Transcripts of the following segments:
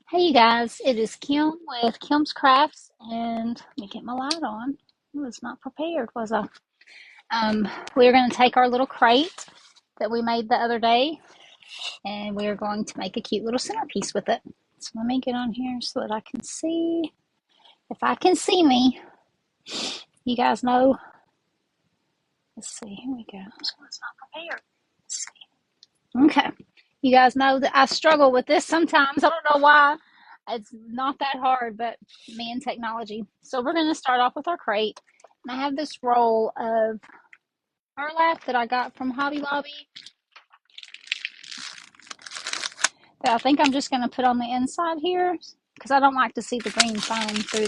Hey you guys, it is Kim with Kim's Crafts, and let me get my light on. I was not prepared, was I? We're going to take our little crate that we made the other day, and we're going to make a cute little centerpiece with it. So let me get on here so that I can see. If I can see me, you guys know. Let's see, here we go. This one's not prepared. Let's see. Okay. You guys know that I struggle with this sometimes. I don't know why. It's not that hard, but me and technology. So we're going to start off with our crate. And I have this roll of burlap that I got from Hobby Lobby that I think I'm just going to put on the inside here because I don't like to see the green foam through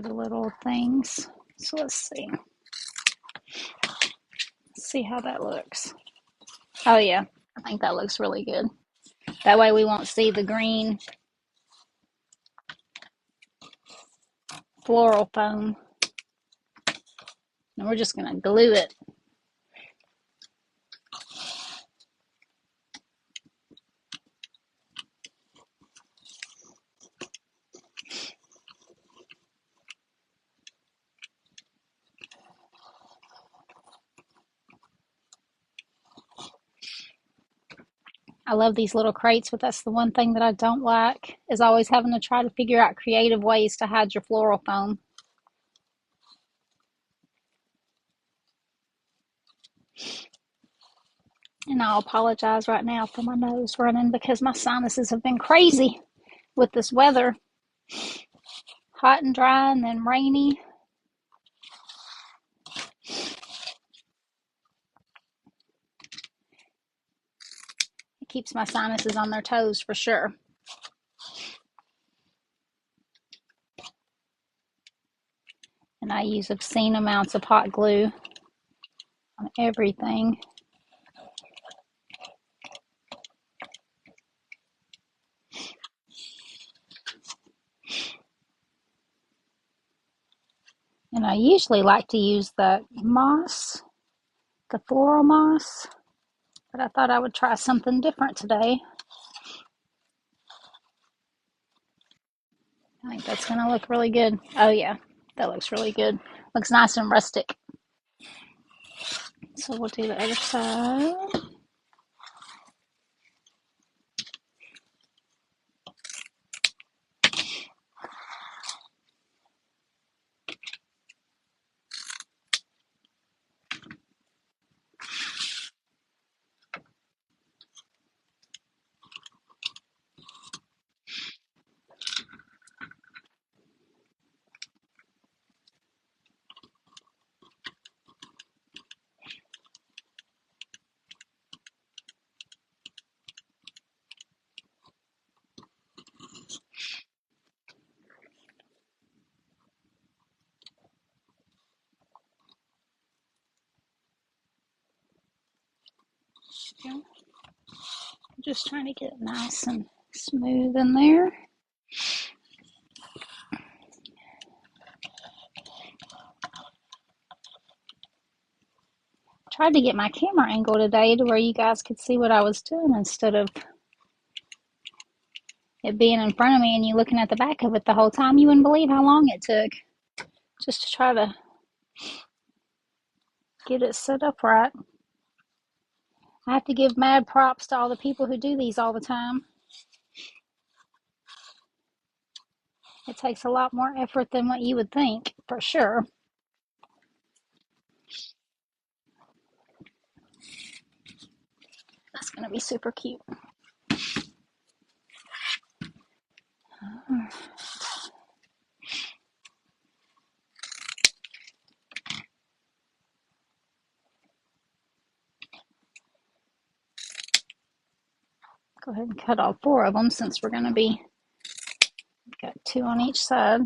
the little things. So let's see. Let's see how that looks. Oh yeah, I think that looks really good. That way we won't see the green floral foam. And we're just going to glue it. I love these little crates, but that's the one thing that I don't like is always having to try to figure out creative ways to hide your floral foam. And I'll apologize right now for my nose running because my sinuses have been crazy with this weather. Hot and dry and then rainy. It keeps my sinuses on their toes for sure. And I use obscene amounts of hot glue on everything. And I usually like to use the moss, the floral moss, but I thought I would try something different today. I think that's going to look really good. Oh yeah, that looks really good. Looks nice and rustic. So we'll do the other side. Just trying to get it nice and smooth in there. Tried to get my camera angle today to where you guys could see what I was doing instead of it being in front of me and you looking at the back of it the whole time. You wouldn't believe how long it took just to try to get it set up right. I have to give mad props to all the people who do these all the time. It takes a lot more effort than what you would think, for sure. That's going to be super cute. Go ahead and cut all four of them since we're going to be, got two on each side.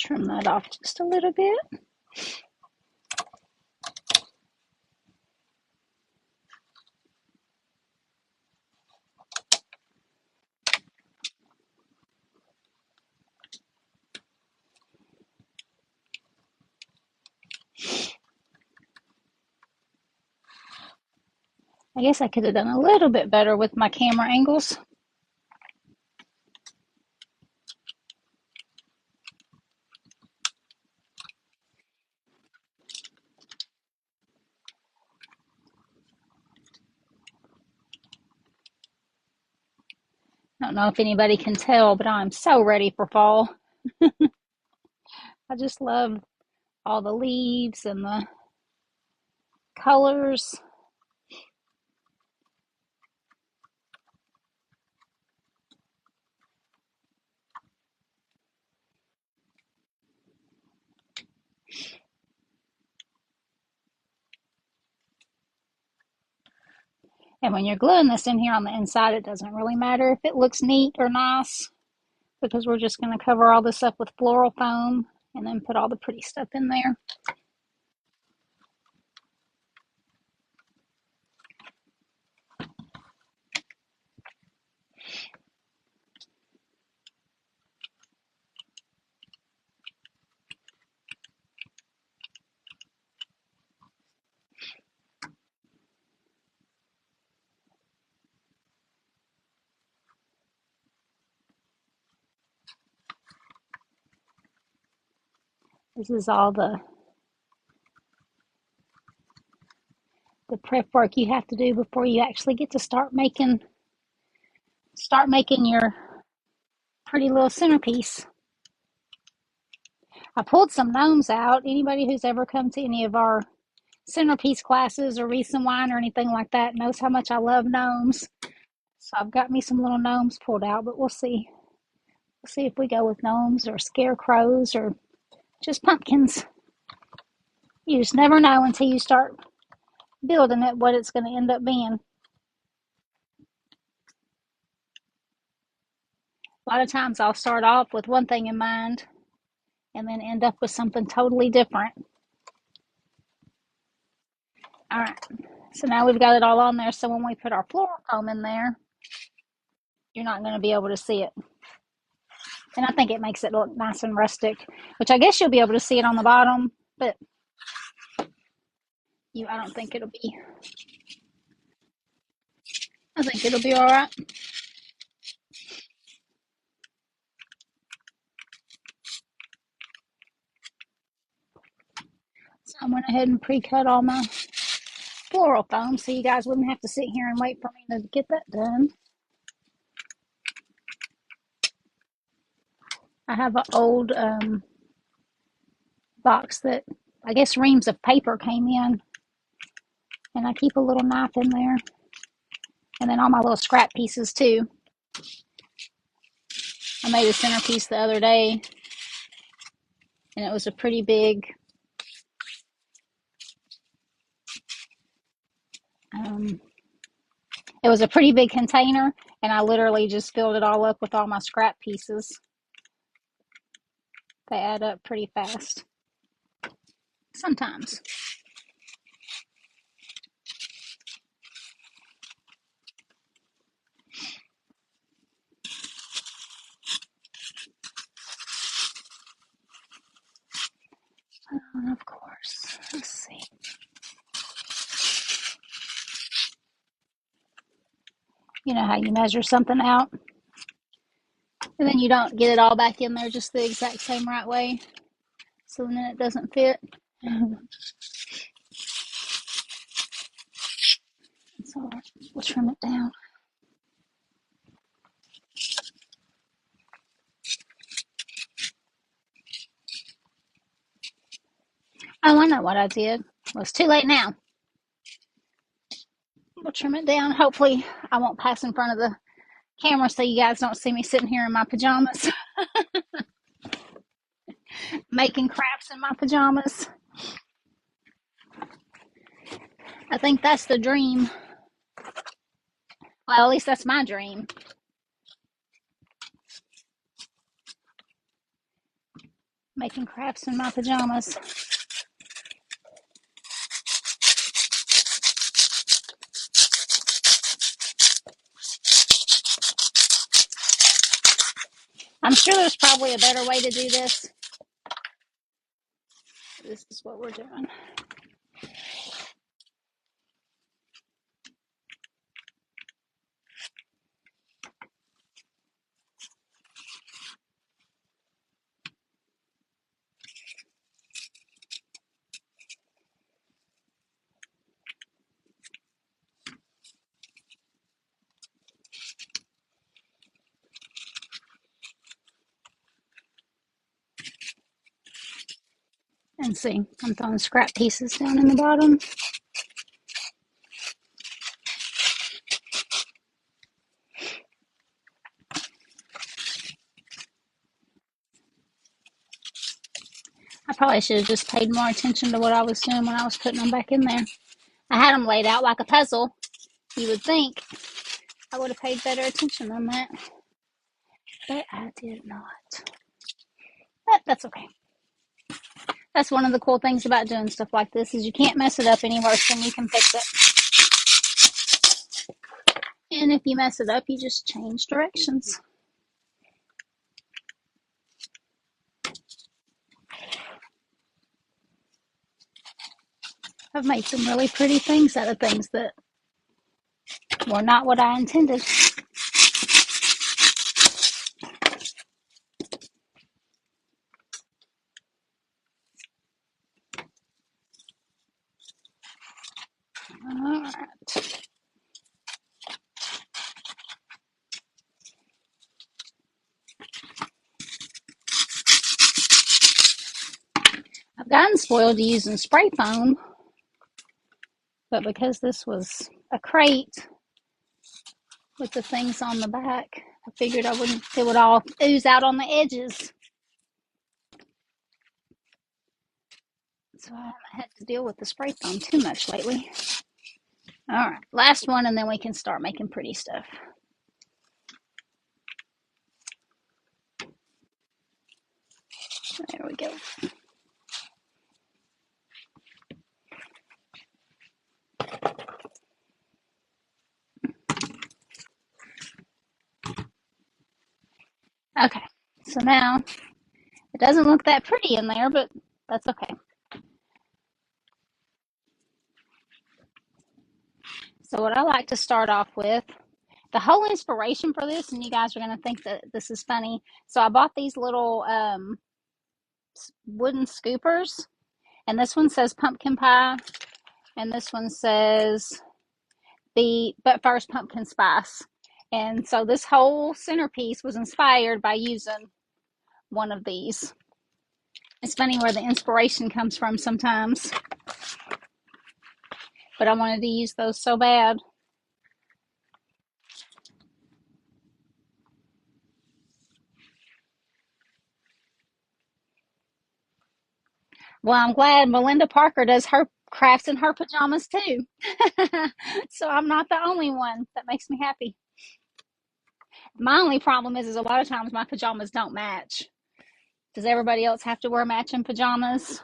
Trim that off just a little bit. I guess I could have done a little bit better with my camera angles. I don't know if anybody can tell, but I'm so ready for fall. I just love all the leaves and the colors. And when you're gluing this in here on the inside, it doesn't really matter if it looks neat or nice, because we're just going to cover all this up with floral foam and then put all the pretty stuff in there. This is all the prep work you have to do before you actually get to start making your pretty little centerpiece. I pulled some gnomes out. Anybody who's ever come to any of our centerpiece classes or recent wine or anything like that knows how much I love gnomes. So I've got me some little gnomes pulled out, but we'll see. We'll see if we go with gnomes or scarecrows or just pumpkins. You just never know until you start building it what it's going to end up being. A lot of times I'll start off with one thing in mind and then end up with something totally different. All right, so now we've got it all on there, so when we put our floral foam in there, you're not going to be able to see it. And I think it makes it look nice and rustic, which I guess you'll be able to see it on the bottom, but I don't think it'll be. I think it'll be all right. So I went ahead and pre-cut all my floral foam so you guys wouldn't have to sit here and wait for me to get that done. I have an old box that I guess reams of paper came in, and I keep a little knife in there, and then all my little scrap pieces too. I made a centerpiece the other day, and it was a pretty big it was a pretty big container, and I literally just filled it all up with all my scrap pieces. They add up pretty fast sometimes. And of course, let's see. You know how you measure something out, and then you don't get it all back in there just the exact same right way, so then it doesn't fit. So we'll trim it down. Oh, I know what I did. Well, it's too late now. We'll trim it down. Hopefully I won't pass in front of the camera so you guys don't see me sitting here in my pajamas. Making crafts in my pajamas. I think that's the dream. Well, at least that's my dream. Making crafts in my pajamas. I'm sure there's probably a better way to do this. This is what we're doing. And see, I'm throwing scrap pieces down in the bottom. I probably should have just paid more attention to what I was doing when I was putting them back in there. I had them laid out like a puzzle. You would think I would have paid better attention than that. But I did not. But that's okay. That's one of the cool things about doing stuff like this is you can't mess it up any worse than you can fix it. And if you mess it up, you just change directions. I've made some really pretty things out of things that were not what I intended. All right. I've gotten spoiled to using spray foam, but because this was a crate with the things on the back, I figured it would all ooze out on the edges. So I haven't had to deal with the spray foam too much lately. All right, last one, and then we can start making pretty stuff. There we go. Okay, so now it doesn't look that pretty in there, but that's okay. So what I like to start off with, the whole inspiration for this, and you guys are going to think that this is funny. So I bought these little wooden scoopers, and this one says pumpkin pie, and this one says but first pumpkin spice. And so this whole centerpiece was inspired by using one of these. It's funny where the inspiration comes from sometimes, but I wanted to use those so bad. Well, I'm glad Melinda Parker does her crafts in her pajamas too. So I'm not the only one. That makes me happy. My only problem is a lot of times my pajamas don't match. Does everybody else have to wear matching pajamas?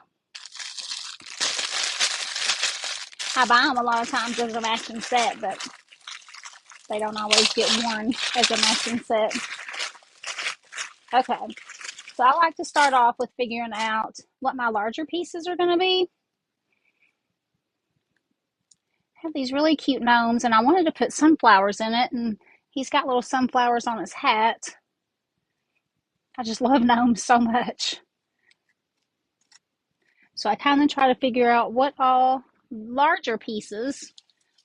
I buy them a lot of times as a matching set, but they don't always get worn as a matching set. Okay, so I like to start off with figuring out what my larger pieces are going to be. I have these really cute gnomes, and I wanted to put sunflowers in it, and he's got little sunflowers on his hat. I just love gnomes so much. So I kind of try to figure out what all larger pieces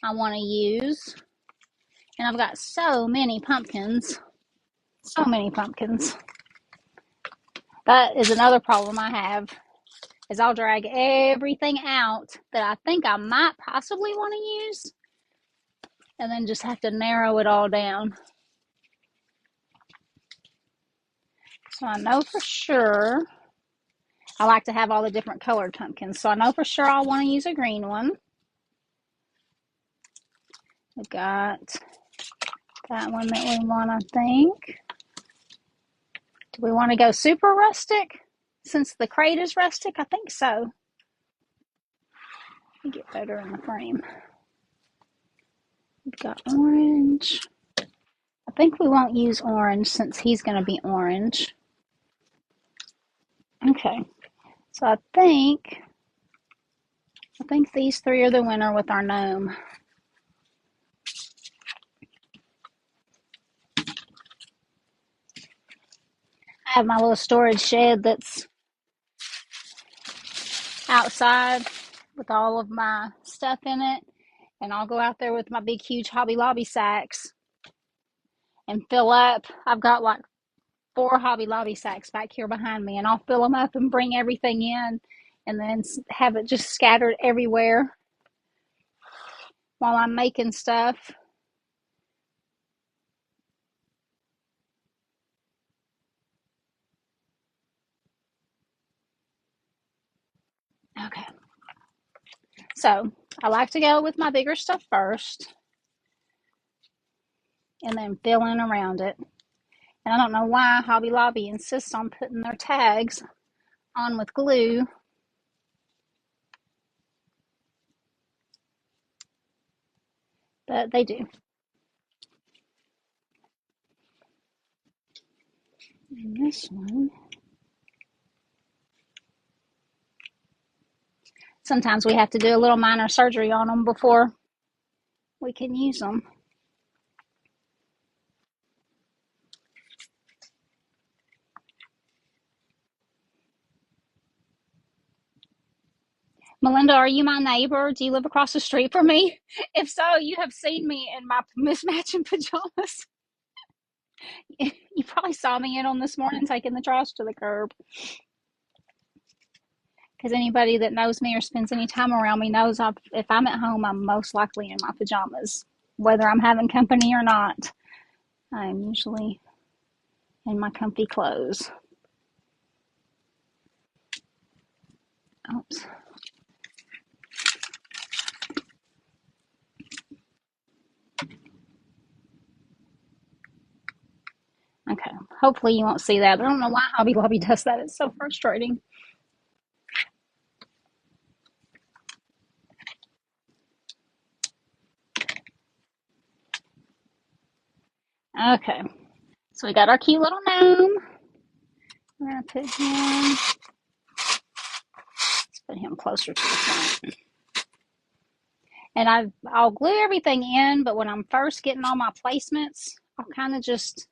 I want to use. And I've got so many pumpkins. So many pumpkins. That is another problem I have, is I'll drag everything out that I think I might possibly want to use, and then just have to narrow it all down. So I know for sure I like to have all the different colored pumpkins. So I know for sure I want to use a green one. We've got that one that we want, I think. Do we want to go super rustic? since the crate is rustic, I think so. Let me get better in the frame. We've got orange. I think we won't use orange since he's going to be orange. Okay, so I think these three are the winner with our gnome. I have my little storage shed that's outside with all of my stuff in it, and I'll go out there with my big huge Hobby Lobby sacks and fill up. I've got like 4 Hobby Lobby sacks back here behind me, and I'll fill them up and bring everything in and then have it just scattered everywhere while I'm making stuff. Okay, so I like to go with my bigger stuff first and then fill in around it. And I don't know why Hobby Lobby insists on putting their tags on with glue. But they do. And this one, sometimes we have to do a little minor surgery on them before we can use them. Melinda, are you my neighbor? Do you live across the street from me? If so, you have seen me in my mismatching pajamas. You probably saw me in on this morning taking the trash to the curb. Because anybody that knows me or spends any time around me knows if I'm at home, I'm most likely in my pajamas. Whether I'm having company or not, I'm usually in my comfy clothes. Oops. Okay, hopefully you won't see that. I don't know why Hobby Lobby does that. It's so frustrating. Okay, so we got our cute little gnome. We're gonna put him, let's put him closer to the front. And I'll glue everything in, but when I'm first getting all my placements, I'll kind of just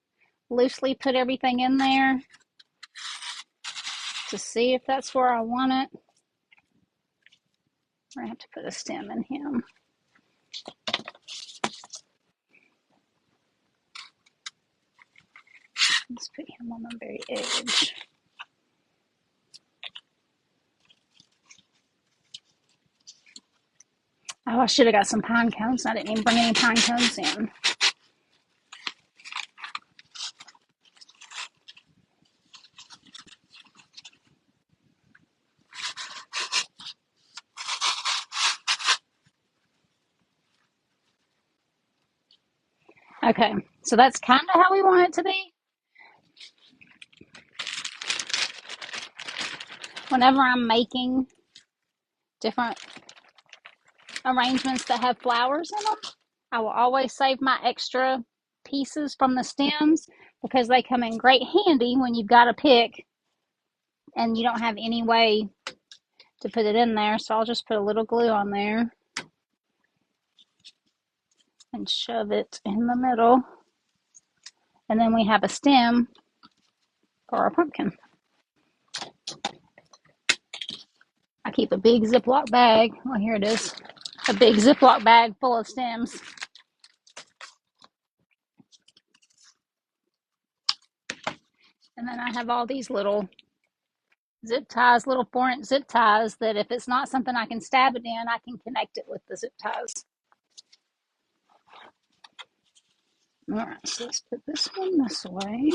loosely put everything in there to see if that's where I want it. We're gonna have to put a stem in him. Let's put him on the very edge. Oh, I should have got some pine cones. I didn't even bring any pine cones in. Okay, so that's kind of how we want it to be. Whenever I'm making different arrangements that have flowers in them, I will always save my extra pieces from the stems because they come in great handy when you've got a pick and you don't have any way to put it in there. So I'll just put a little glue on there and shove it in the middle. And then we have a stem for our pumpkin. I keep a big Ziploc bag. Oh, here it is. A big Ziploc bag full of stems. And then I have all these little zip ties, little 4-inch zip ties that if it's not something I can stab it in, I can connect it with the zip ties. All right, so let's put this one this way.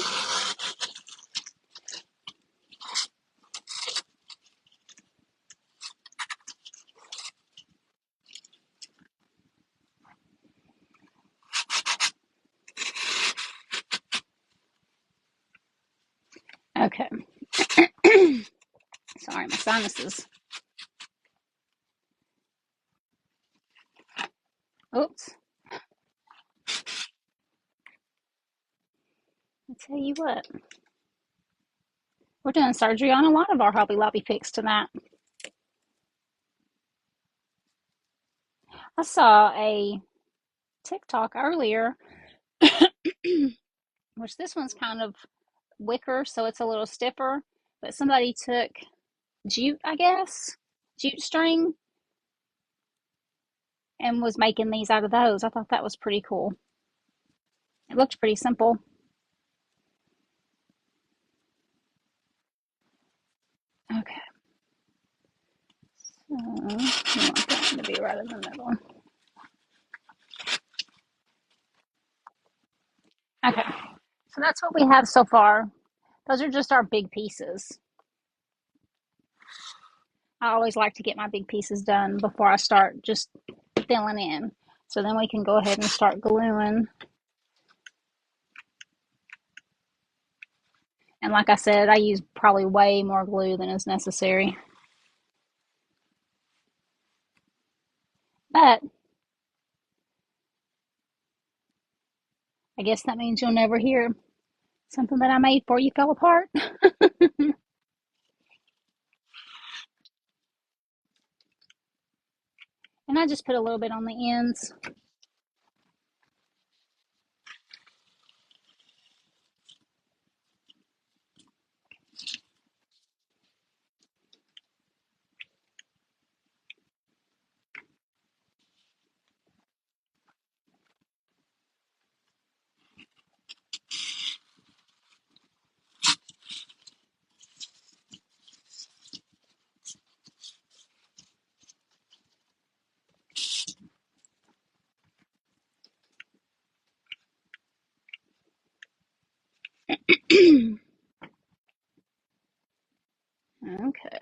Okay. sinuses. Oops. I tell you what, we're doing surgery on a lot of our Hobby Lobby picks tonight. I saw a TikTok earlier, which this one's kind of wicker, so it's a little stiffer, but somebody took jute, I guess, jute string, and was making these out of those. I thought that was pretty cool. It looked pretty simple. Okay. So, you want that one to be right in the middle. Okay. So that's what we have so far. Those are just our big pieces. I always like to get my big pieces done before I start just filling in. So then we can go ahead and start gluing. And like I said, I use probably way more glue than is necessary. But I guess that means you'll never hear something that I made for you fell apart. And I just put a little bit on the ends. Okay.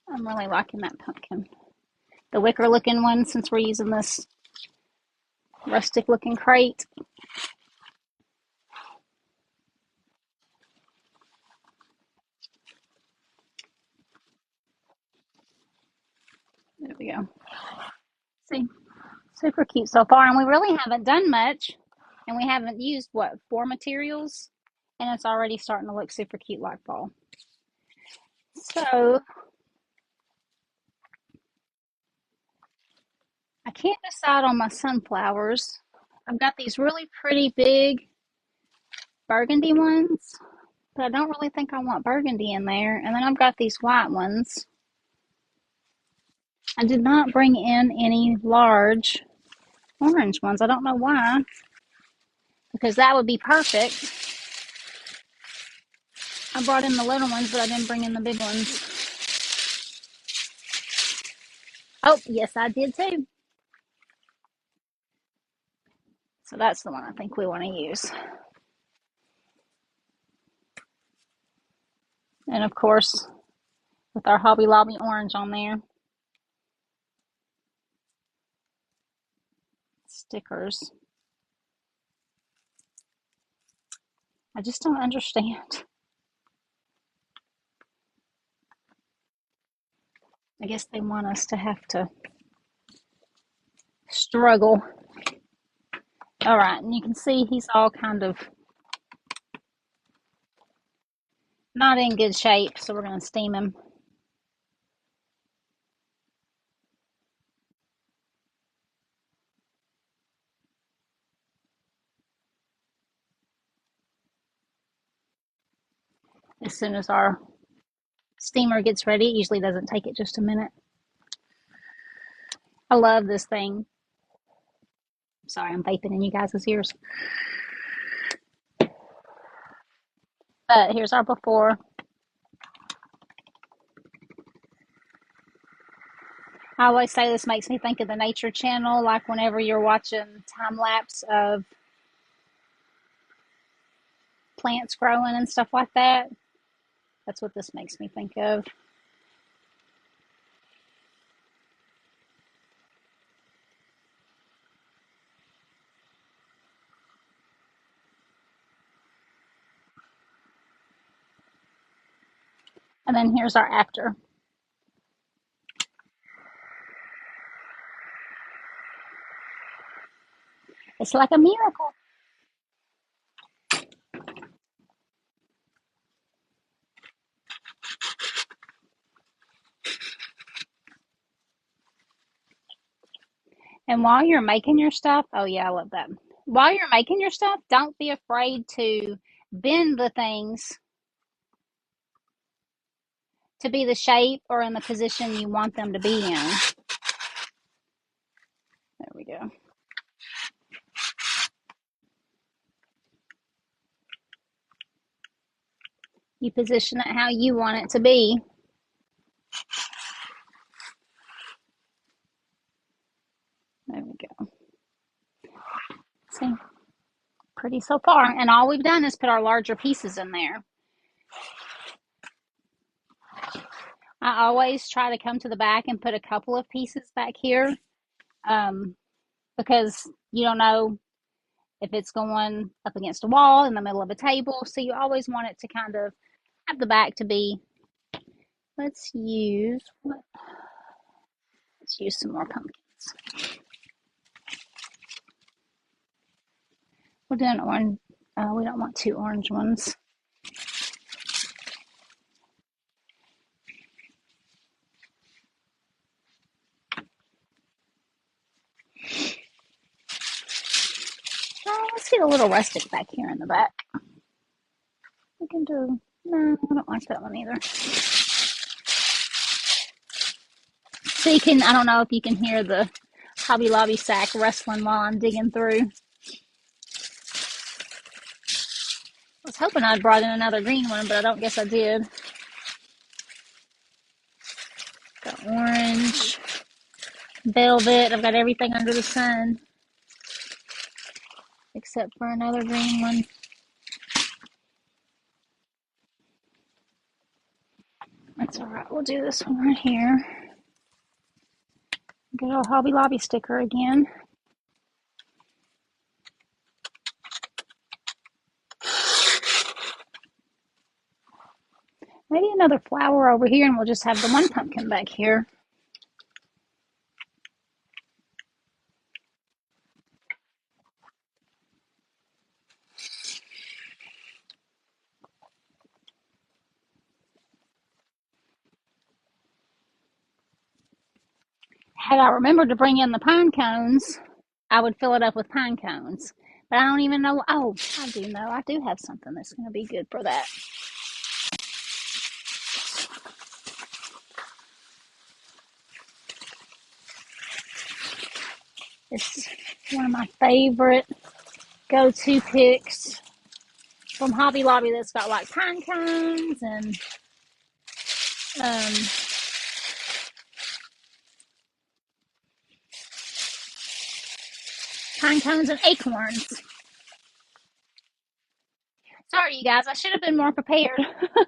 I'm really liking that pumpkin. The wicker looking one, since we're using this rustic looking crate. There we go. See, super cute so far. And we really haven't done much. And we haven't used, what, 4 materials? And it's already starting to look super cute like fall. So I can't decide on my sunflowers. I've got these really pretty big burgundy ones, but I don't really think I want burgundy in there. And then I've got these white ones. I did not bring in any large orange ones. I don't know why, because that would be perfect. I brought in the little ones, but I didn't bring in the big ones. Oh, yes, I did too. So that's the one I think we want to use. And of course, with our Hobby Lobby orange on there. Stickers. I just don't understand. I guess they want us to have to struggle. All right, and you can see he's all kind of not in good shape, so we're going to steam him. As soon as our steamer gets ready, it usually doesn't take it just a minute. I love this thing. Sorry, I'm vaping in you guys' ears. But here's our before. I always say this makes me think of the Nature Channel, like whenever you're watching time lapse of plants growing and stuff like that. That's what this makes me think of. And then here's our after. It's like a miracle. And while you're making your stuff, oh yeah, I love that. While you're making your stuff, don't be afraid to bend the things to be the shape or in the position you want them to be in. There we go. You position it how you want it to be. There we go. See, pretty so far. And all we've done is put our larger pieces in there. I always try to come to the back and put a couple of pieces back here, because you don't know if it's going up against a wall in the middle of a table. So you always want it to kind of have the back to be. Let's use some more pumpkins. We'll do an orange. We don't want two orange ones. Let's get a little rustic back here in the back. We can do. No, I don't like that one either. So you can. I don't know if you can hear the Hobby Lobby sack rustling while I'm digging through. I was hoping I'd brought in another green one, but I don't guess I did. Got orange, velvet. I've got everything under the sun except for another green one. That's all right. We'll do this one right here. Good old Hobby Lobby sticker again. Maybe another flower over here, and we'll just have the one pumpkin back here. Had I remembered to bring in the pine cones, I would fill it up with pine cones. But I don't even know. Oh, I do know. I do have something that's going to be good for that. It's one of my favorite go-to picks from Hobby Lobby that's got like pine cones and acorns. Sorry, you guys. I should have been more prepared, but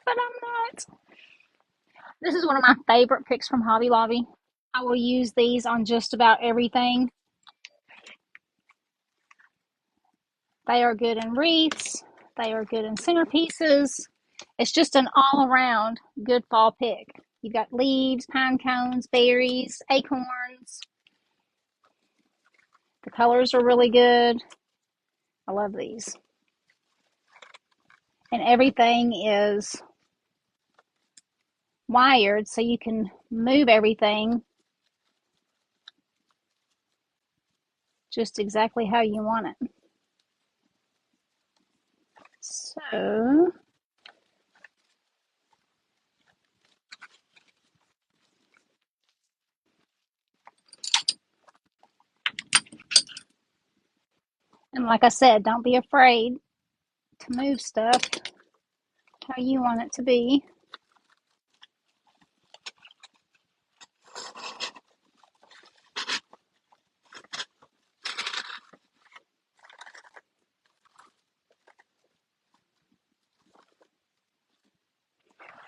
I'm not. This is one of my favorite picks from Hobby Lobby. I will use these on just about everything. They are good in wreaths. They are good in centerpieces. It's just an all-around good fall pick. You've got leaves, pine cones, berries, acorns. The colors are really good. I love these. And everything is wired so you can move everything just exactly how you want it. So and like I said, don't be afraid to move stuff how you want it to be.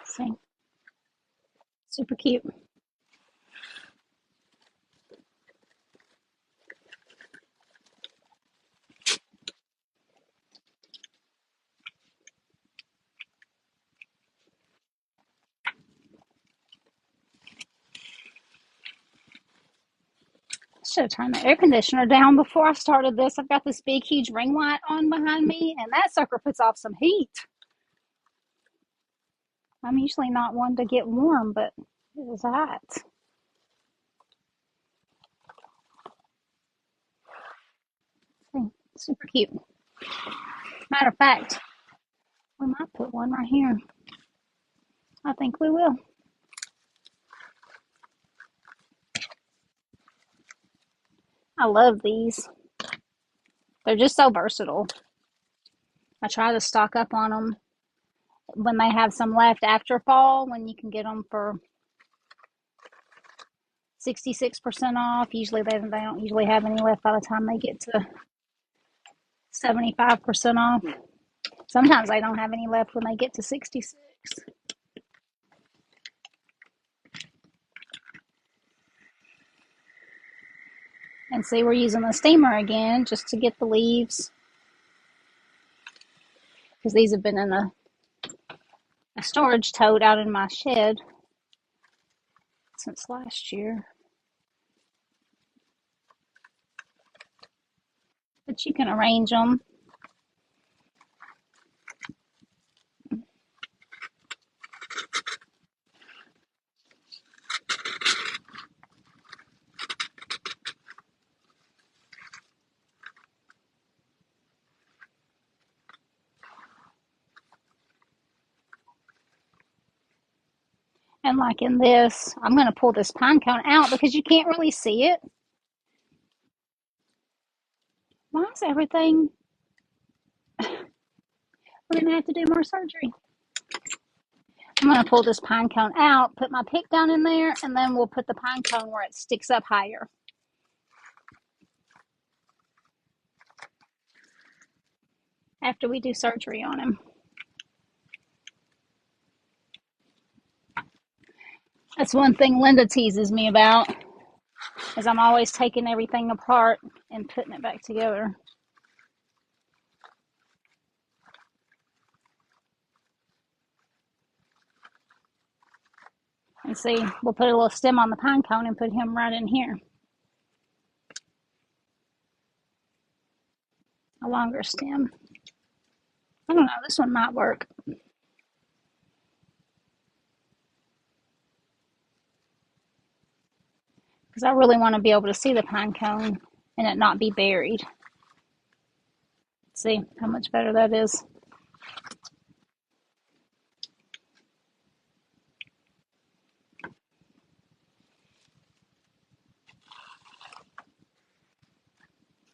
See? Super cute. should have turned the air conditioner down before I started this. I've got this big, huge ring light on behind me, and that sucker puts off some heat. I'm usually not one to get warm, but it was hot. See, super cute. Matter of fact, we might put one right here. I think we will. I love these. They're just so versatile. I try to stock up on them when they have some left after fall, when you can get them for 66% off. Usually they don't usually have any left by the time they get to 75% off. Sometimes they don't have any left when they get to 66. And see, we're using the steamer again just to get the leaves, because these have been in a storage tote out in my shed since last year. But you can arrange them. And like in this, I'm going to pull this pine cone out because you can't really see it. Why is everything... We're going to have to do more surgery. I'm going to pull this pine cone out, put my pick down in there, and then we'll put the pine cone where it sticks up higher. After we do surgery on him. That's one thing Linda teases me about, is I'm always taking everything apart and putting it back together. And see, we'll put a little stem on the pine cone and put him right in here. A longer stem. I don't know, this one might work. Because I really want to be able to see the pine cone and it not be buried. Let's see how much better that is.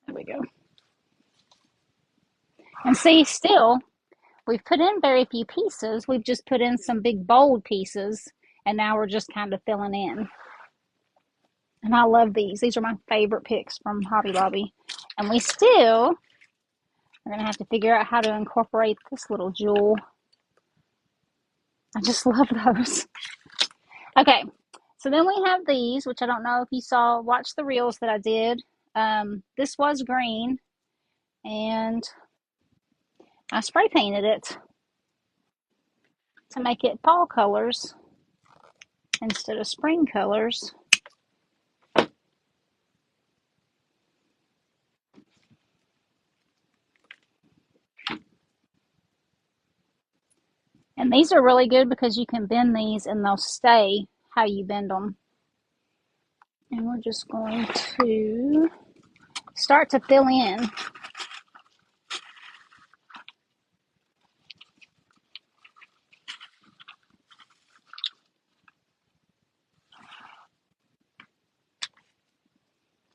There we go. And see, still, we've put in very few pieces. We've just put in some big bold pieces, and now we're just kind of filling in. And I love these. These are my favorite picks from Hobby Lobby. And we still are going to have to figure out how to incorporate this little jewel. I just love those. Okay, so then we have these, which I don't know if you saw. Watch the reels that I did. This was green, and I spray painted it to make it fall colors instead of spring colors. And these are really good because you can bend these and they'll stay how you bend them. And we're just going to start to fill in.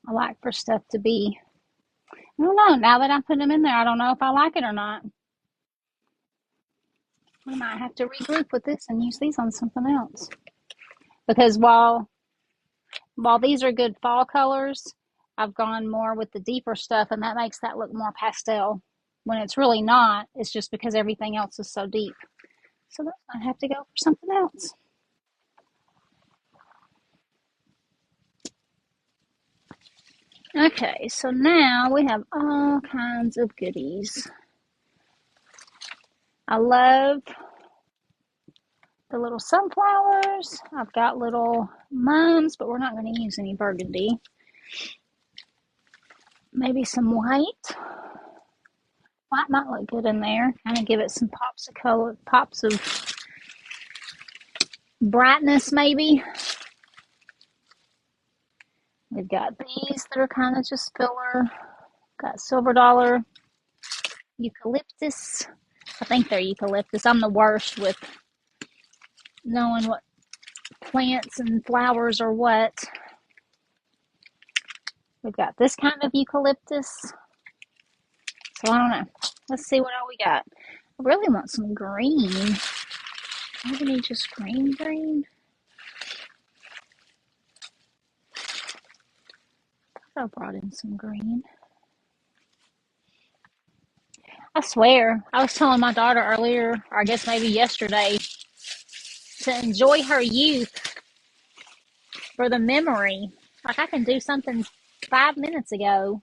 I like for stuff to be, I don't know, now that I put them in there, I don't know if I like it or not. We might have to regroup with this and use these on something else. Because while these are good fall colors, I've gone more with the deeper stuff, and that makes that look more pastel. When it's really not, it's just because everything else is so deep. So those might have to go for something else. Okay, so now we have all kinds of goodies. I love the little sunflowers. I've got little mums, but we're not going to use any burgundy. Maybe some white. White might look good in there. Kind of give it some pops of color, pops of brightness maybe. We've got these that are kind of just filler. Got silver dollar, eucalyptus. I think they're eucalyptus. I'm the worst with knowing what plants and flowers are what. We've got this kind of eucalyptus. So I don't know. Let's see what all we got. I really want some green. Maybe just green. I brought in some green. I swear, I was telling my daughter earlier, or I guess maybe yesterday, to enjoy her youth for the memory. Like I can do something 5 minutes ago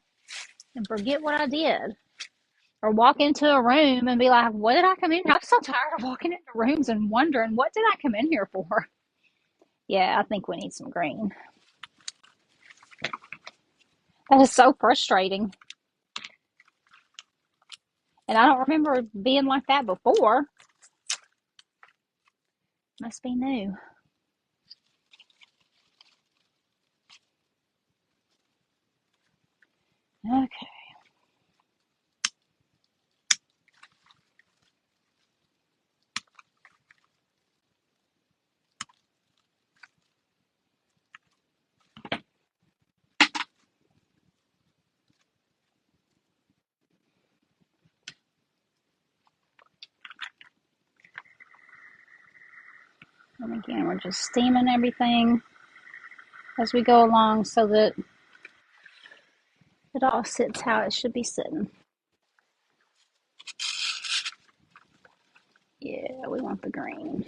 and forget what I did. Or walk into a room and be like, what did I come in here? I'm so tired of walking into rooms and wondering, what did I come in here for? Yeah, I think we need some green. That is so frustrating. And I don't remember being like that before. Must be new. Okay. And again, we're just steaming everything as we go along so that it all sits how it should be sitting. Yeah, we want the green.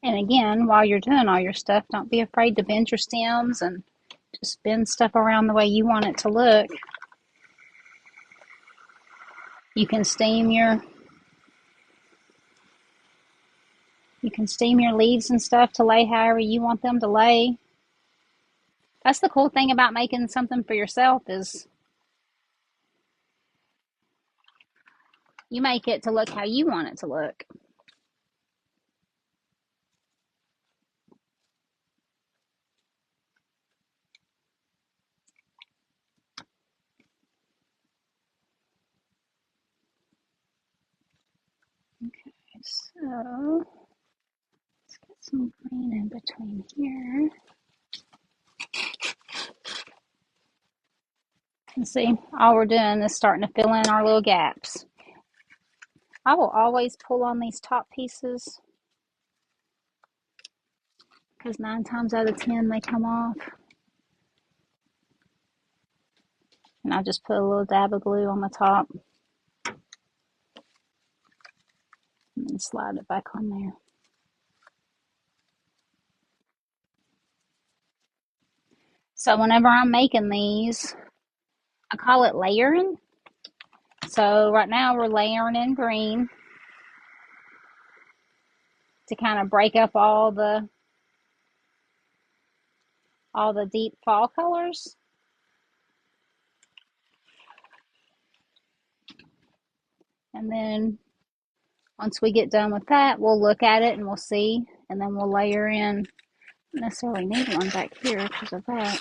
And again, while you're doing all your stuff, don't be afraid to bend your stems and just bend stuff around the way you want it to look. You can steam your leaves and stuff to lay however you want them to lay. That's the cool thing about making something for yourself is you make it to look how you want it to look. Okay, so let's get some green in between here. And see, all we're doing is starting to fill in our little gaps. I will always pull on these top pieces because 9 times out of 10 they come off. And I just put a little dab of glue on the top and then slide it back on there. So whenever I'm making these, I call it layering. So right now we're layering in green to kind of break up all the deep fall colors. And then once we get done with that, we'll look at it and we'll see, and then we'll layer in. Don't necessarily need one back here because of that.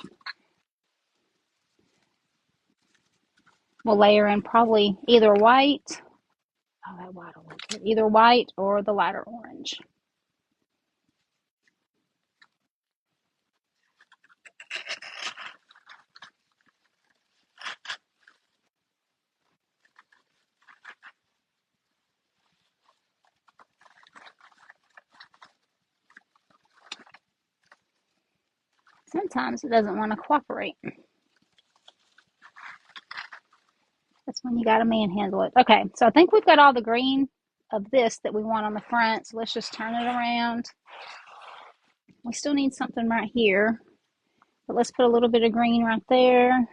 We'll layer in probably either white. Oh, that white will look good. Either white or the lighter orange. Sometimes it doesn't want to cooperate. That's when you got to manhandle it. Okay, so I think we've got all the green of this that we want on the front. So let's just turn it around. We still need something right here. But let's put a little bit of green right there.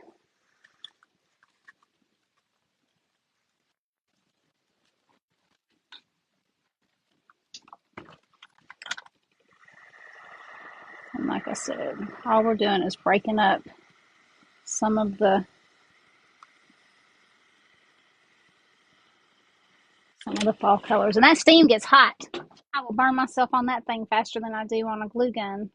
And like I said, all we're doing is breaking up some of the fall colors. And that steam gets hot. I will burn myself on that thing faster than I do on a glue gun.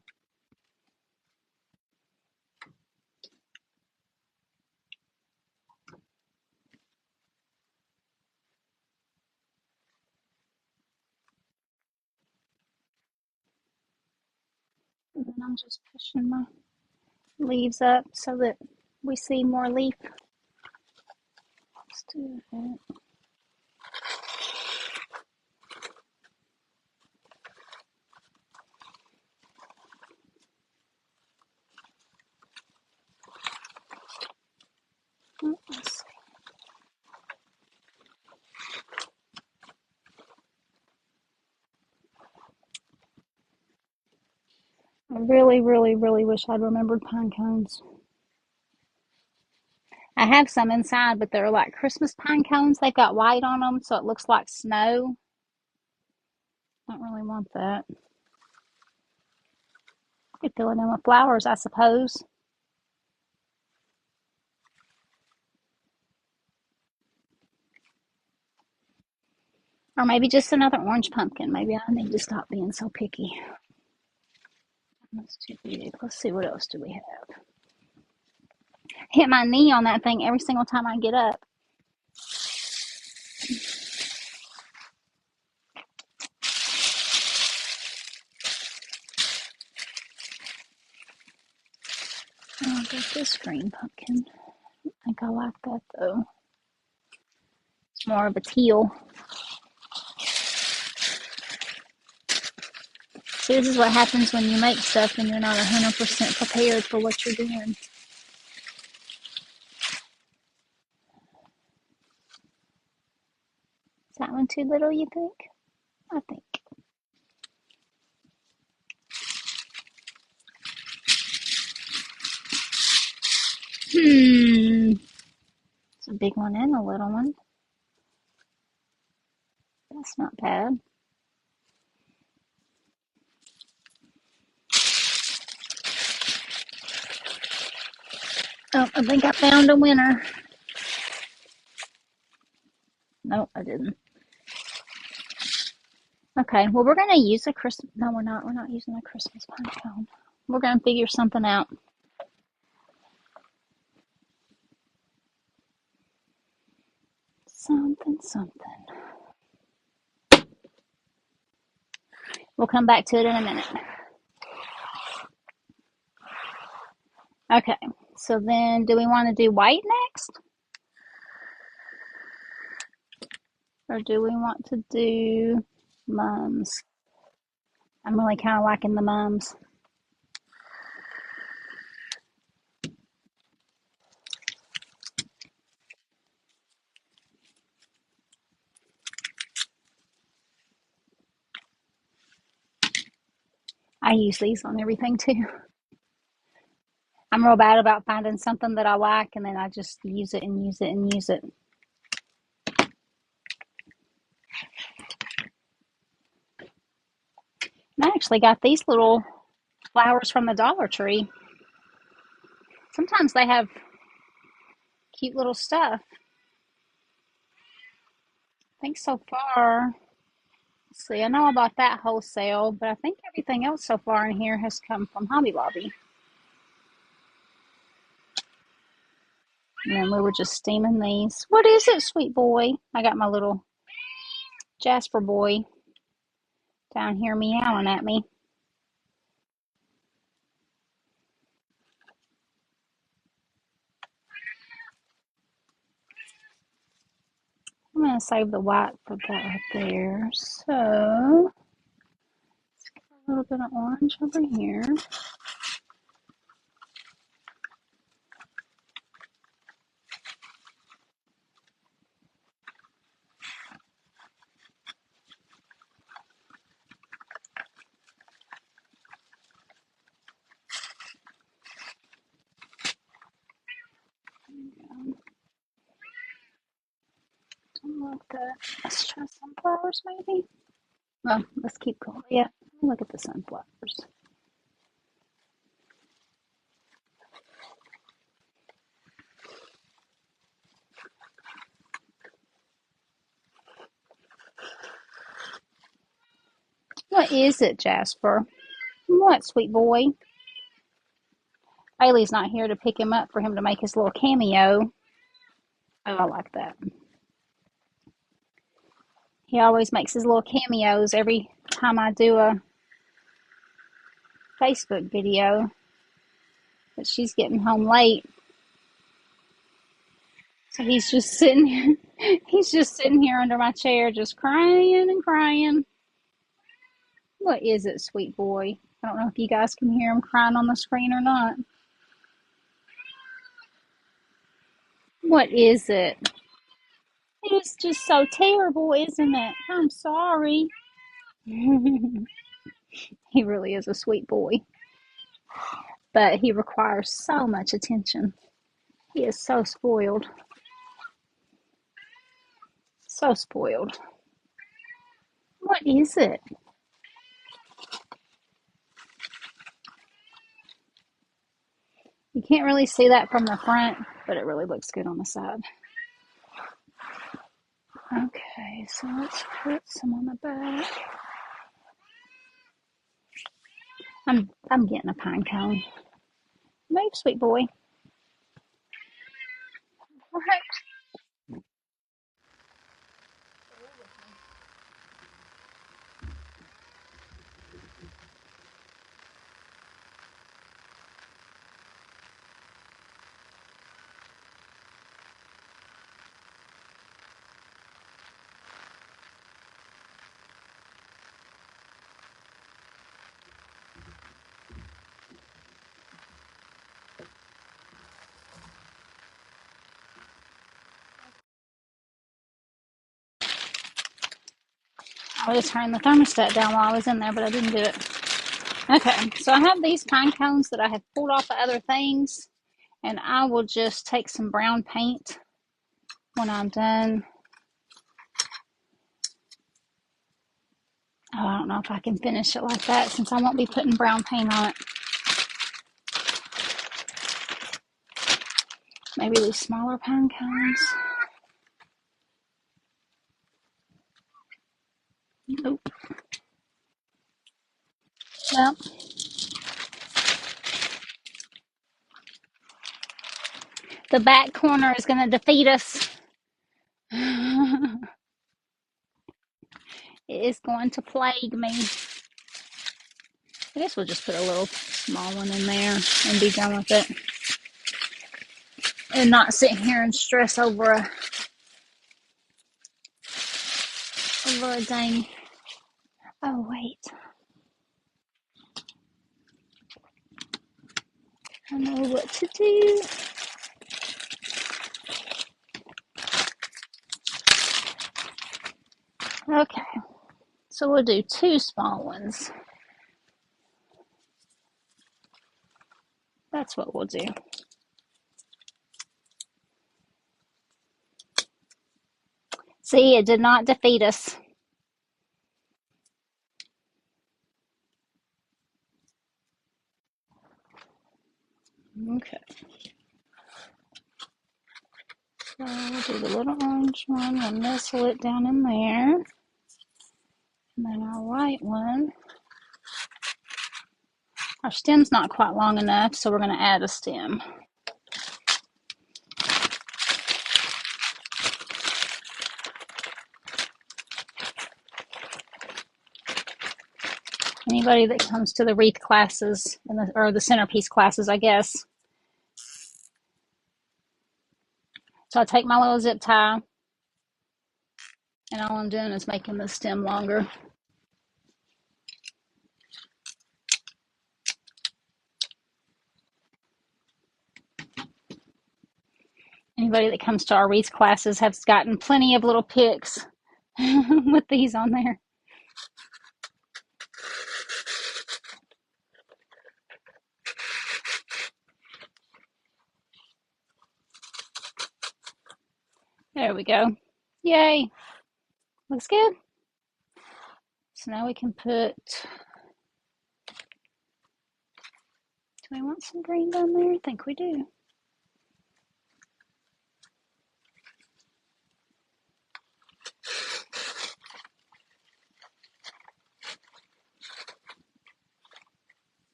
And then I'm just pushing my leaves up so that we see more leaf. Let's do that. Let's see. I really, really, really wish I'd remembered pine cones. I have some inside, but they're like Christmas pine cones. They've got white on them, so it looks like snow. Don't really want that. Could fill it in with flowers, I suppose. Or maybe just another orange pumpkin. Maybe I need to stop being so picky. That's too big. Let's see, what else do we have? Hit my knee on that thing every single time I get up. Oh, I got this green pumpkin. I think I like that though. It's more of a teal. See, this is what happens when you make stuff and you're not 100% prepared for what you're doing. Is that one too little, you think? I think. It's a big one and a little one. That's not bad. Oh, I think I found a winner. Nope, I didn't. Okay, well, we're going to use a Christmas... No, we're not. We're not using a Christmas pine cone. We're going to figure something out. Something. We'll come back to it in a minute. Okay, so then do we want to do white next? Or do we want to do mums? I'm really kind of liking the mums. I use these on everything too. I'm real bad about finding something that I like and then I just use it and use it and use it. And I actually got these little flowers from the Dollar Tree. Sometimes they have cute little stuff. I think so far, let's see, I know I bought that wholesale, but I think everything else so far in here has come from Hobby Lobby. And then we were just steaming these. What is it, sweet boy? I got my little Jasper boy down here meowing at me. I'm going to save the white for that right there. So, let's get a little bit of orange over here. that. Let's try sunflowers maybe. Well, let's keep going. Yeah, look at the sunflowers. What is it, Jasper? What, sweet boy? Bailey's not here to pick him up for him to make his little cameo. Oh, I like that. He always makes his little cameos every time I do a Facebook video. But she's getting home late. So he's just sitting here. He's just sitting here under my chair, just crying and crying. What is it, sweet boy? I don't know if you guys can hear him crying on the screen or not. What is it? It's just so terrible, isn't it? I'm sorry. He really is a sweet boy. But he requires so much attention. He is so spoiled. So spoiled. What is it? You can't really see that from the front, but it really looks good on the side. Okay, so let's put some on the back. I'm getting a pine cone. Move, sweet boy. All right. I would have turned the thermostat down while I was in there, but I didn't do it. Okay, so I have these pine cones that I have pulled off of other things, and I will just take some brown paint when I'm done. Oh, I don't know if I can finish it like that since I won't be putting brown paint on it. Maybe these smaller pine cones. Nope. Well, the back corner is going to defeat us. It is going to plague me. I guess we'll just put a little small one in there and be done with it. And not sit here and stress over a dang. Oh, wait. I know what to do. Okay. So we'll do 2 small ones. That's what we'll do. See, it did not defeat us. Okay. So we'll do the little orange one. We'll nestle it down in there. And then our white one. Our stem's not quite long enough, so we're going to add a stem. Anybody that comes to the wreath classes, or the centerpiece classes, I guess. So I take my little zip tie, and all I'm doing is making the stem longer. Anybody that comes to our wreath classes has gotten plenty of little pics with these on there. There we go. Yay. Looks good. So now we can put, do we want some green down there? I think we do.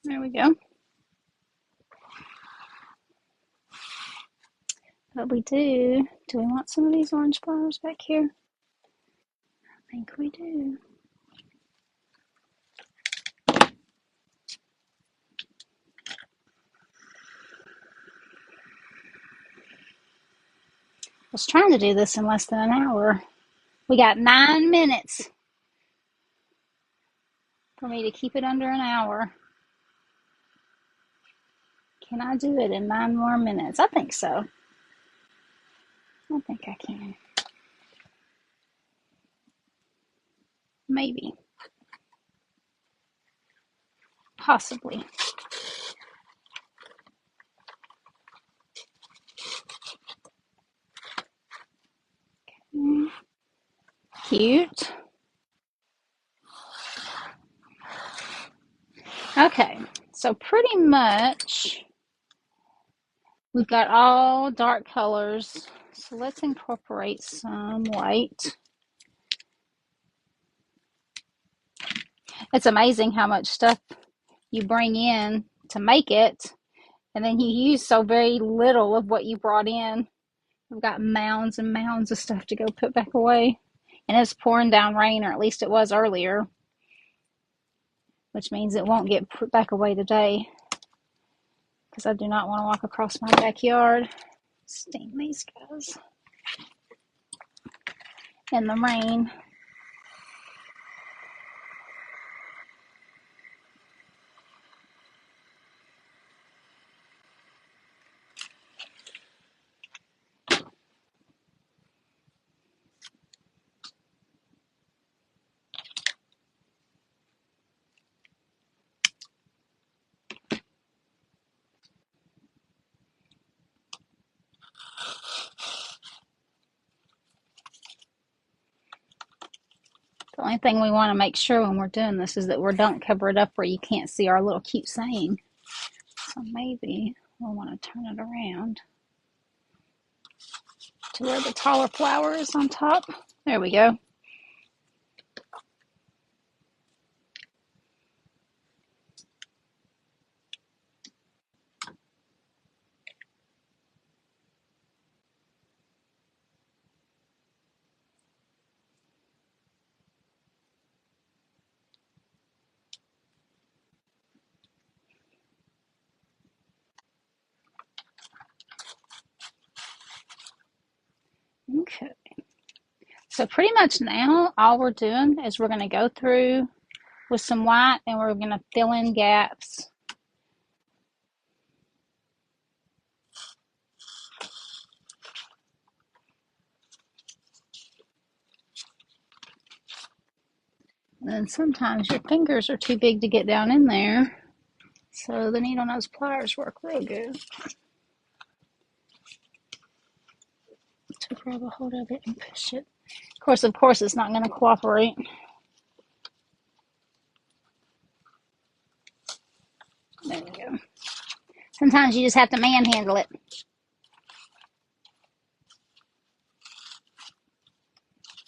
There we go. But we do we want some of these orange flowers back here? I think we do. I was trying to do this in less than an hour. We got 9 minutes for me to keep it under an hour. Can I do it in 9 more minutes? I think so. I think I can. Maybe. Possibly. Cute. Okay, so pretty much we've got all dark colors. So let's incorporate some white. It's amazing how much stuff you bring in to make it, and then you use so very little of what you brought in. We've got mounds and mounds of stuff to go put back away. And it's pouring down rain, or at least it was earlier, which means it won't get put back away today because I do not want to walk across my backyard. Sting these guys in the rain. The only thing we want to make sure when we're doing this is that we don't cover it up where you can't see our little cute saying. So maybe we'll want to turn it around to where the taller flower is on top. There we go. Okay. So pretty much now all we're doing is we're going to go through with some white and we're going to fill in gaps. And sometimes your fingers are too big to get down in there. So the needle nose pliers work real good to grab a hold of it and push it. Of course, it's not going to cooperate. There we go. Sometimes you just have to manhandle it.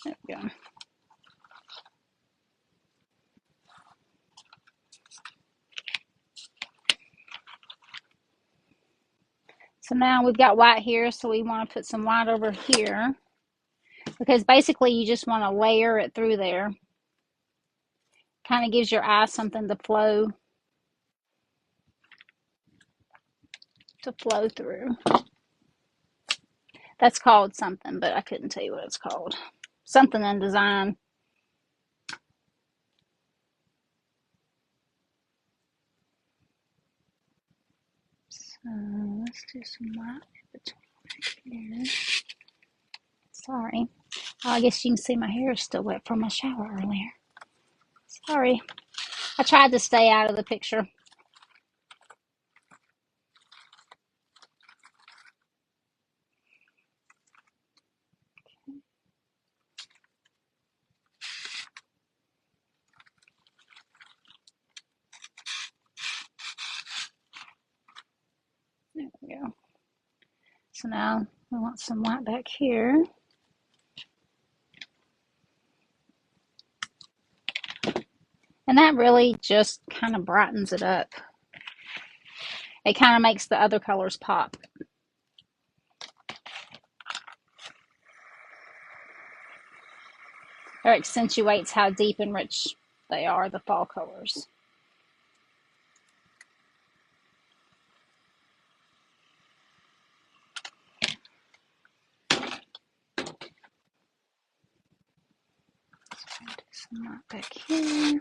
There we go. So now we've got white here, so we want to put some white over here because basically you just want to layer it through there. Kind of gives your eye something to flow through. That's called something, but I couldn't tell you what it's called. Something in design. So let's do some white between here. Sorry. Oh, I guess you can see my hair is still wet from my shower earlier. Sorry. I tried to stay out of the picture. There we go. So now we want some white back here. And that really just kind of brightens it up. It kind of makes the other colors pop. Or accentuates how deep and rich they are, the fall colors. Do some white back here.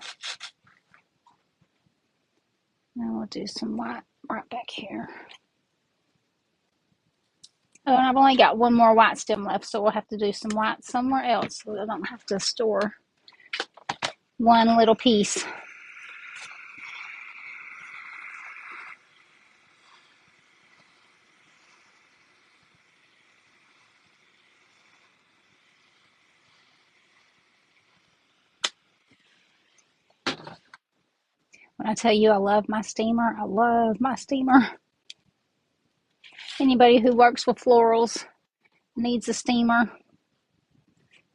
Now we'll do some white right back here. Oh, and I've only got one more white stem left, so we'll have to do some white somewhere else so I don't have to store one little piece. When I tell you I love my steamer, I love my steamer. Anybody who works with florals needs a steamer.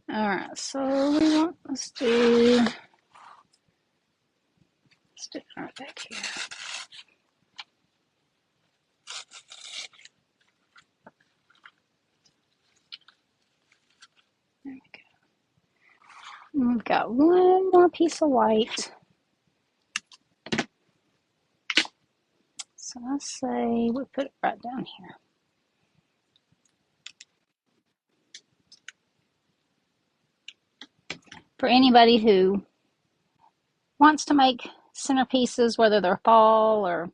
All right, so let's do it right back here. There we go. And we've got one more piece of white. So I say we put it right down here. For anybody who wants to make centerpieces, whether they're fall or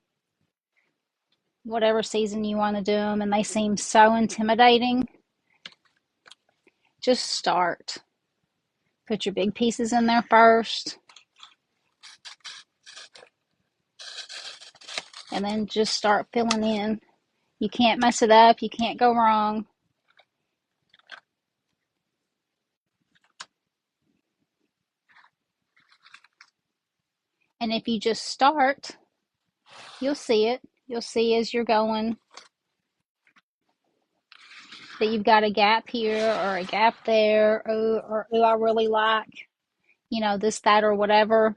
whatever season you want to do them, and they seem so intimidating, just start. Put your big pieces in there first. And then just start filling in. You can't mess it up. You can't go wrong. And if you just start, you'll see it. You'll see as you're going that you've got a gap here or a gap there. Or I really like, this, that, or whatever.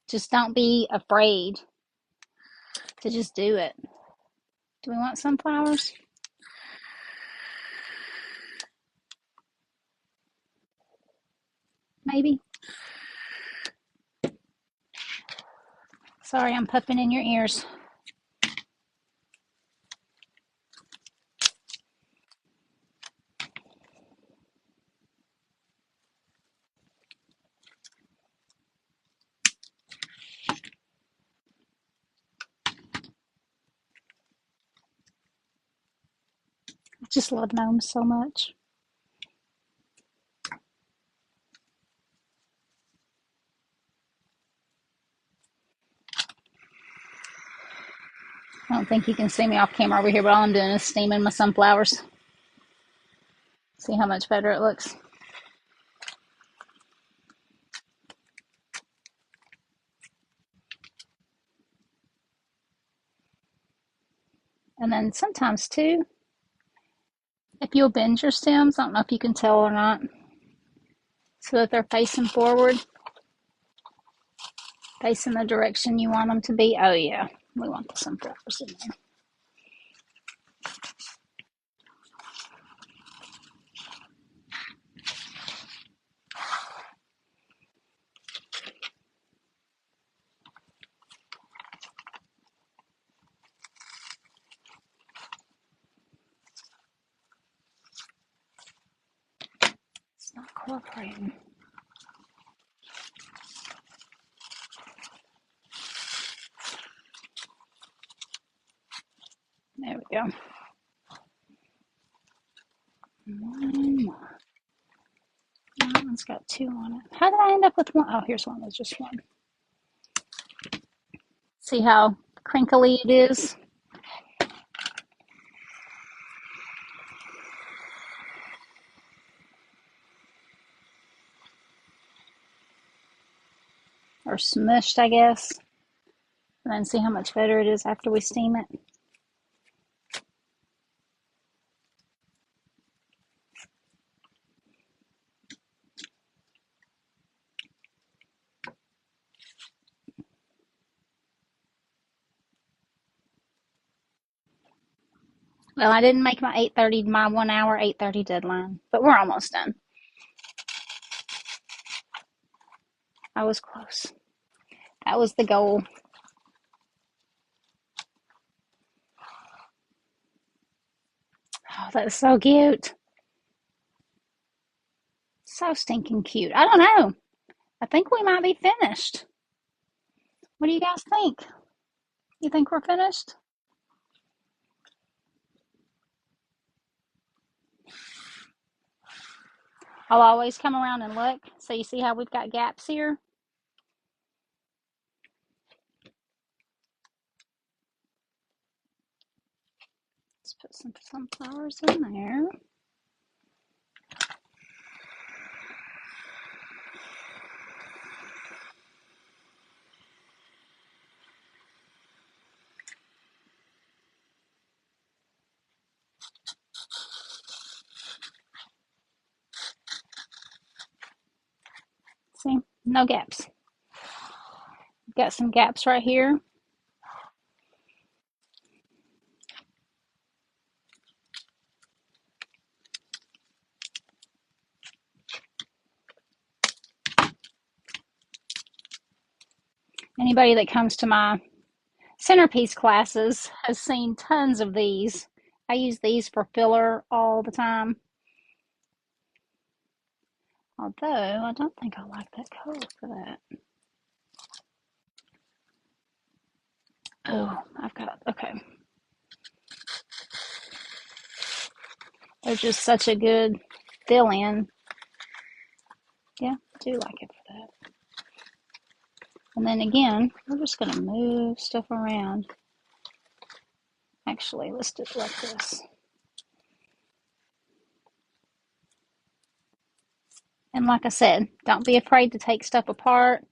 Just don't be afraid to just do it. Do we want sunflowers? Maybe. Sorry, I'm puffing in your ears. I just love gnomes so much. I don't think you can see me off camera over here, but all I'm doing is steaming my sunflowers. See how much better it looks. And then sometimes too, if you'll bend your stems, I don't know if you can tell or not, so that they're facing forward, facing the direction you want them to be. Oh yeah, we want the sunflowers in there. It's not cooperating. There we go. One more. That one's got two on it. How did I end up with one? Oh, here's one. There's just one. See how crinkly it is? Or smushed, I guess. And then see how much better it is after we steam it. Well, I didn't make my 1 hour 8:30 deadline, but we're almost done. I was close. That was the goal. Oh, that's so cute. So stinking cute. I don't know. I think we might be finished. What do you guys think? You think we're finished? I'll always come around and look. So you see how we've got gaps here? Let's put some sunflowers in there. See, no gaps. Got some gaps right here. Anybody that comes to my Centerpiece classes has seen tons of these. I use these for filler all the time. Although, I don't think I like that color for that. Oh, okay. They're just such a good fill-in. Yeah, I do like it for that. And then again, we're just going to move stuff around. Actually, let's do it like this. And like I said, don't be afraid to take stuff apart.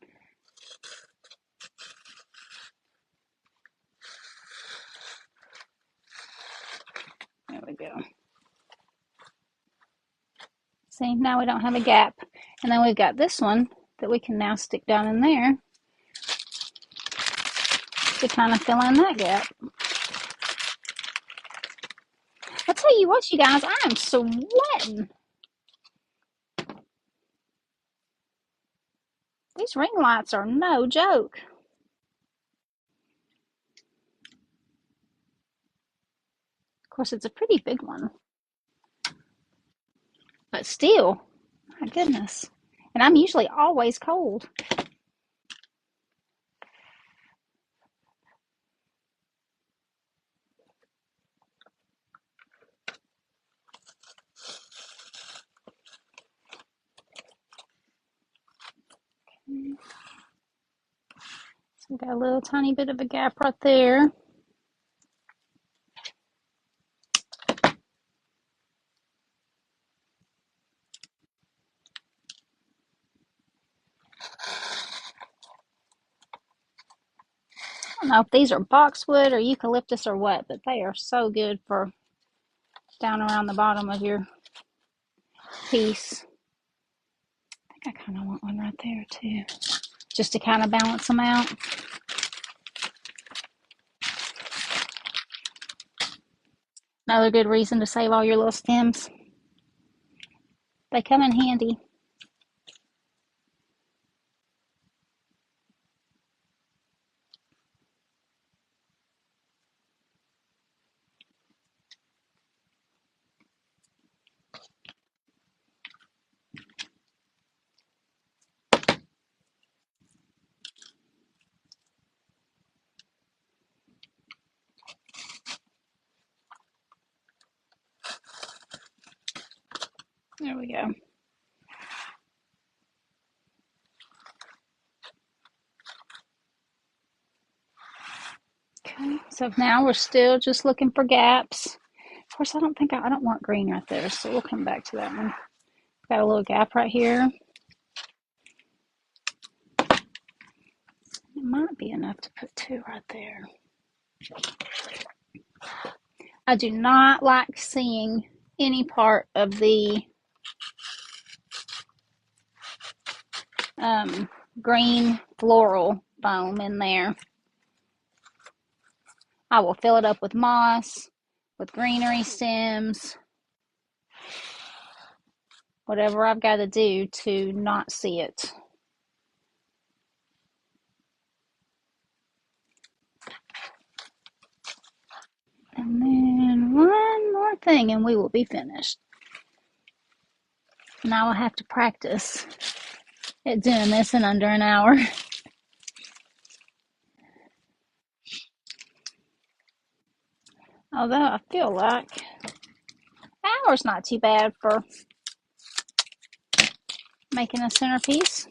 There we go. See, now we don't have a gap. And then we've got this one that we can now stick down in there to kind of fill in that gap. I'll tell you what, you guys, I am sweating. These ring lights are no joke. Of course, it's a pretty big one. But still, my goodness. And I'm usually always cold. So we got a little tiny bit of a gap right there. I don't know if these are boxwood or eucalyptus or what, but they are so good for down around the bottom of your piece. I think I kind of want one right there too, just to kind of balance them out. Another good reason to save all your little stems. They come in handy. There we go. Okay, so now we're still just looking for gaps. Of course, I don't want green right there, so we'll come back to that one. Got a little gap right here. It might be enough to put two right there. I do not like seeing any part of the green floral foam in there. I will fill it up with moss. with greenery stems, whatever I've got to do to not see it. And then one more thing and we will be finished. And I will have to practice at doing this in under an hour. Although I feel like an hour's not too bad for making a centerpiece.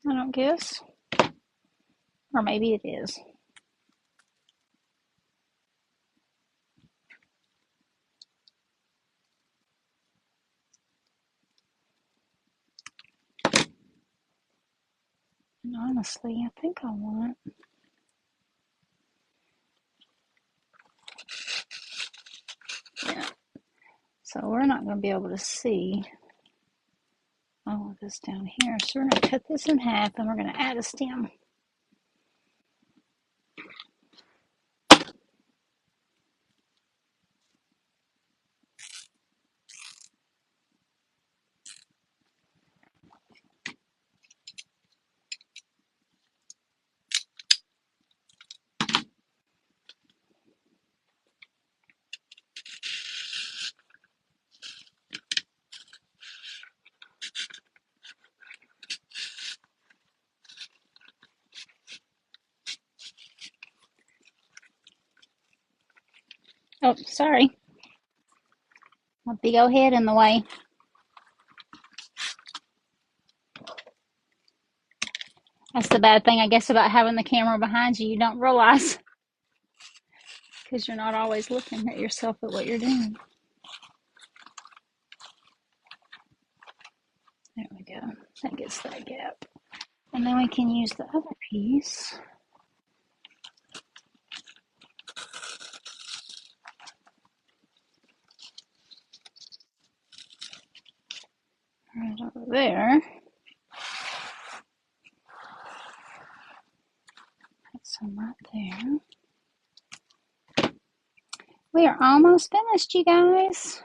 I don't guess. Or maybe it is. And honestly, I think I want yeah. So we're not going to be able to see all of this down here. So we're going to cut this in half and we're going to add a stem. Oh, sorry. My big old head in the way. That's the bad thing, I guess, about having the camera behind you. You don't realize because you're not always looking at yourself at what you're doing. There we go. That gets that gap. And then we can use the other piece. Right over there. Put some right there. We are almost finished, you guys.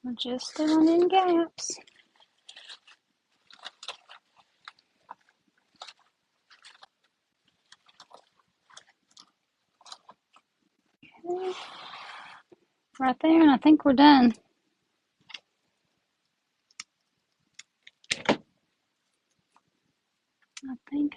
We're just filling in gaps. Okay. Right there, and I think we're done. I think.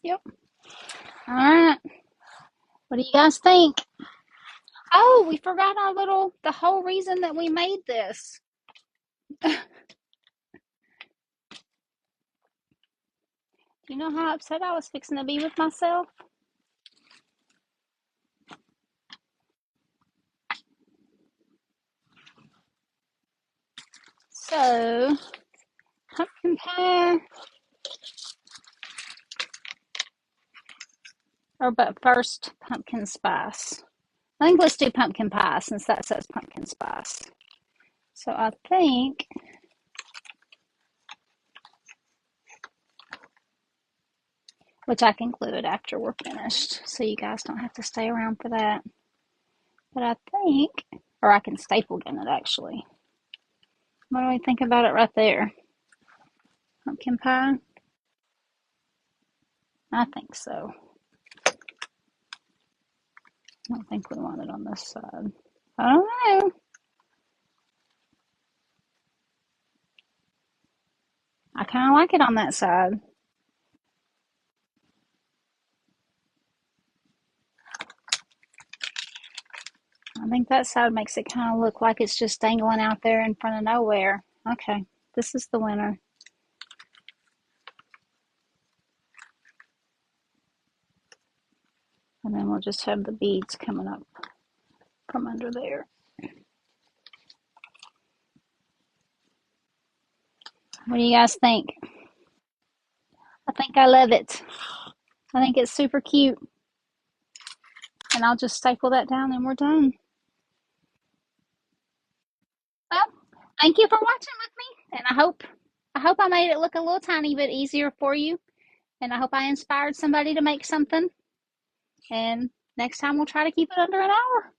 Yep. All right. What do you guys think? Oh, we forgot the whole reason that we made this. Do you know how upset I was fixing to be with myself? So, pumpkin pie. But first, pumpkin spice. I think let's do pumpkin pie since that says pumpkin spice. So I think which I can glue it after we're finished, so you guys don't have to stay around for that. But I think, or I can staple gun it actually. What do we think about it right there? Pumpkin pie? I think so. I don't think we want it on this side. I don't know. I kind of like it on that side. I think that side makes it kind of look like it's just dangling out there in front of nowhere. Okay, this is the winner. And then we'll just have the beads coming up from under there. What do you guys think? I think I love it. I think it's super cute. And I'll just staple that down and we're done. Well, thank you for watching with me. And I hope I made it look a little tiny bit easier for you. And I hope I inspired somebody to make something. And next time we'll try to keep it under an hour.